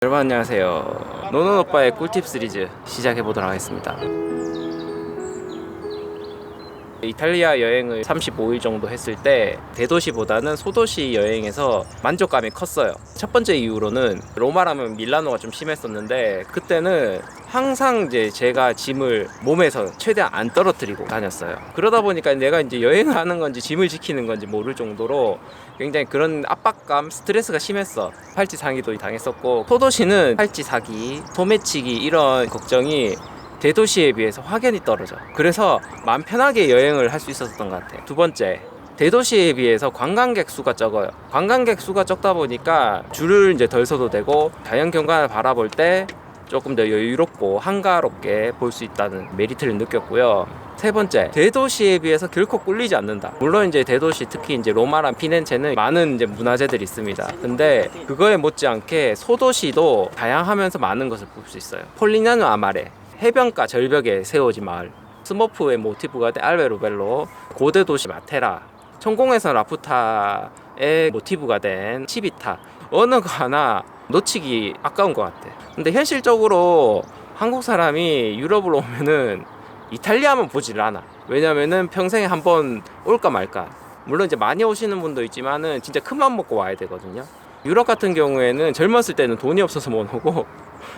여러분 안녕하세요. 노논오빠의 꿀팁 시리즈 시작해 보도록 하겠습니다. 이탈리아 여행을 35일 정도 했을 때 대도시보다는 소도시 여행에서 만족감이 컸어요. 첫 번째 이유로는 로마라면 밀라노가 좀 심했었는데 그때는 항상 이제 제가 짐을 몸에서 최대한 안 떨어뜨리고 다녔어요. 그러다 보니까 내가 이제 여행을 하는 건지 짐을 지키는 건지 모를 정도로 굉장히 그런 압박감, 스트레스가 심했어. 팔찌 사기도 당했었고, 소도시는 팔찌 사기, 소매치기 이런 걱정이 대도시에 비해서 확연히 떨어져. 그래서 마음 편하게 여행을 할 수 있었던 것 같아요. 두 번째, 대도시에 비해서 관광객 수가 적어요. 관광객 수가 적다 보니까 줄을 이제 덜 서도 되고 자연 경관을 바라볼 때 조금 더 여유롭고 한가롭게 볼 수 있다는 메리트를 느꼈고요. 세 번째, 대도시에 비해서 결코 꿀리지 않는다. 물론 이제 대도시, 특히 이제 로마랑 피렌체는 많은 이제 문화재들이 있습니다. 근데 그거에 못지않게 소도시도 다양하면서 많은 것을 볼 수 있어요. 폴리냐노 아마레, 해변가 절벽에 세워진 마을, 스머프의 모티브가 된 알베로벨로, 고대 도시 마테라, 천공에서 라푸타의 모티브가 된 치비타, 어느 거 하나 놓치기 아까운 것 같아. 근데 현실적으로 한국 사람이 유럽을 오면은 이탈리아만 보질 않아. 왜냐면은 평생에 한 번 올까 말까. 물론 이제 많이 오시는 분도 있지만은 진짜 큰맘 먹고 와야 되거든요. 유럽 같은 경우에는 젊었을 때는 돈이 없어서 못 오고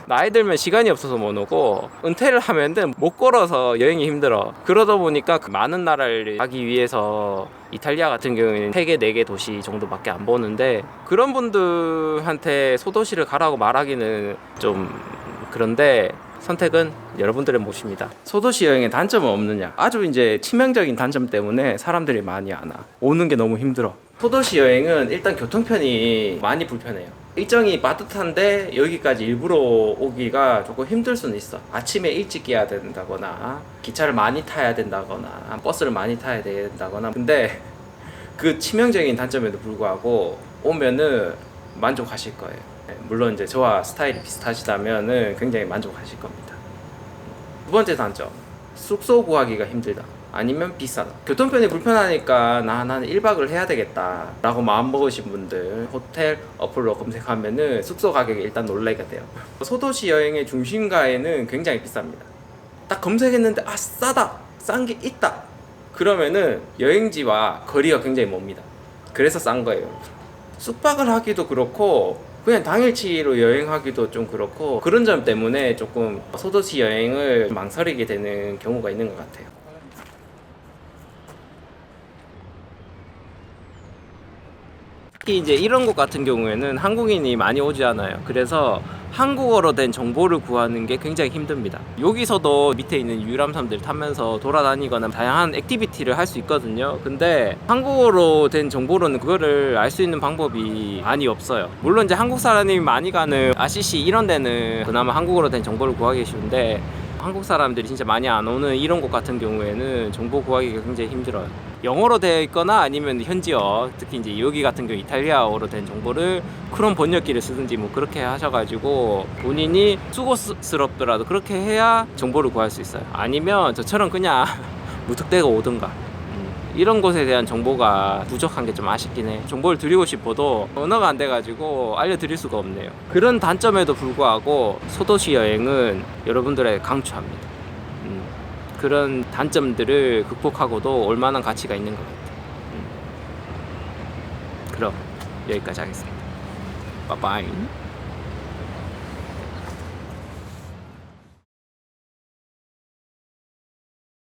나이 들면 시간이 없어서 못 오고 은퇴를 하면은 못 걸어서 여행이 힘들어. 그러다 보니까 그 많은 나라를 가기 위해서 이탈리아 같은 경우에는 3개, 4개 도시 정도밖에 안 보는데 그런 분들한테 소도시를 가라고 말하기는 좀 그런데 선택은 여러분들의 몫입니다. 소도시 여행의 단점은 없느냐? 아주 이제 치명적인 단점 때문에 사람들이 많이 안 와. 오는 게 너무 힘들어. 소도시 여행은 일단 교통편이 많이 불편해요. 일정이 빠듯한데 여기까지 일부러 오기가 조금 힘들 수는 있어. 아침에 일찍 깨야 된다거나 기차를 많이 타야 된다거나 버스를 많이 타야 된다거나. 근데 그 치명적인 단점에도 불구하고 오면은 만족하실 거예요. 물론 이제 저와 스타일이 비슷하시다면은 굉장히 만족하실 겁니다. 두 번째 단점, 숙소 구하기가 힘들다. 아니면 비싸다. 교통편이 불편하니까 나는 1박을 해야 되겠다 라고 마음먹으신 분들 호텔 어플로 검색하면은 숙소 가격이 일단 놀라게 돼요. 소도시 여행의 중심가에는 굉장히 비쌉니다. 딱 검색했는데 아 싸다, 싼 게 있다 그러면은 여행지와 거리가 굉장히 멉니다. 그래서 싼 거예요. 숙박을 하기도 그렇고 그냥 당일치로 여행하기도 좀 그렇고 그런 점 때문에 조금 소도시 여행을 망설이게 되는 경우가 있는 것 같아요. 특히 이제 이런 곳 같은 경우에는 한국인이 많이 오지 않아요. 그래서 한국어로 된 정보를 구하는 게 굉장히 힘듭니다. 여기서도 밑에 있는 유람선들 타면서 돌아다니거나 다양한 액티비티를 할 수 있거든요. 근데 한국어로 된 정보로는 그거를 알 수 있는 방법이 많이 없어요. 물론 이제 한국 사람이 많이 가는 아시시 이런 데는 그나마 한국어로 된 정보를 구하기 쉬운데 한국 사람들이 진짜 많이 안 오는 이런 곳 같은 경우에는 정보 구하기가 굉장히 힘들어요. 영어로 되어 있거나 아니면 현지어, 특히 이제 여기 같은 경우 이탈리아어로 된 정보를 크롬 번역기를 쓰든지 뭐 그렇게 하셔가지고 본인이 수고스럽더라도 그렇게 해야 정보를 구할 수 있어요. 아니면 저처럼 그냥 무턱대고 오든가. 이런 곳에 대한 정보가 부족한 게 좀 아쉽긴 해. 정보를 드리고 싶어도 언어가 안 돼가지고 알려드릴 수가 없네요. 그런 단점에도 불구하고 소도시 여행은 여러분들에게 강추합니다. 그런 단점들을 극복하고도 올만한 가치가 있는 것 같아요. 그럼 여기까지 하겠습니다. 빠빠이.